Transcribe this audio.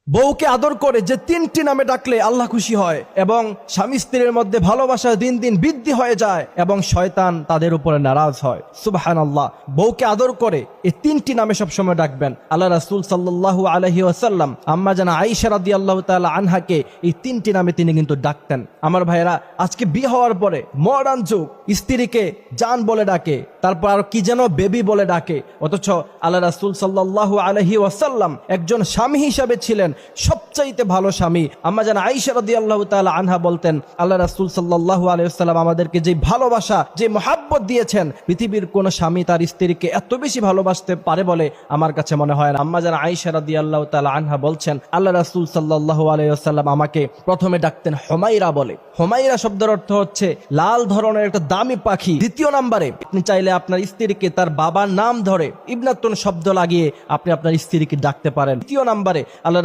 বউকে আদর করে যে তিনটি নামে ডাকলে আল্লাহ খুশি হয় এবং স্বামী স্ত্রীর মধ্যে ভালোবাসা দিন দিন বৃদ্ধি হয়ে যায় এবং শয়তান তাদের উপরে নারাজ হয়। সুবহানাল্লাহ। বউকে আদর করে এই তিনটি নামে সবসময় ডাকবেন। আল্লাহ রাসূল সাল্লাল্লাহু আলাইহি ওয়াসাল্লাম আম্মা জানা আয়েশা রাদিয়াল্লাহু তাআলা আনহাকে এই তিনটি নামে তিনি কিন্তু ডাকতেন। আমার ভাইরা, আজকে বিয়ে হওয়ার পরে মডার্ন যুগ, স্ত্রীকে জান বলে ডাকে, তারপর আর কি যেন বেবি বলে ডাকে, অথচ আল্লাহ রাসূল সাল্লাল্লাহু আলাইহি ওয়াসাল্লাম একজন স্বামী হিসাবে ছিলেন সবচাইতে ভালো স্বামী। আম্মা জান আয়েশা রাদিয়াল্লাহু তাআলা আনহা বলতেন, আল্লাহ রাসূল সাল্লাল্লাহু আলাইহি ওয়াসাল্লাম আমাদেরকে যে ভালোবাসা, যে মহব্বত দিয়েছেন, পৃথিবীর কোন স্বামী তার স্ত্রীকে এত বেশি ভালোবাসতে পারে বলে আমার কাছে মনে হয় না। আম্মা জান আয়েশা রাদিয়াল্লাহু তাআলা আনহা বলছেন, আল্লাহ রাসূল সাল্লাল্লাহু আলাইহি ওয়াসাল্লাম আমাকে প্রথমে ডাকতেন হুমায়রা বলে। হুমায়রা শব্দের অর্থ হচ্ছে লাল ধরনের একটা দামি পাখি। দ্বিতীয় নম্বরে আপনি চাইলে আপনার স্ত্রীকে তার বাবার নাম ধরে ইবনাতুন শব্দ লাগিয়ে আপনি আপনার স্ত্রীকে ডাকতে পারেন। তৃতীয় নম্বরে আল্লাহ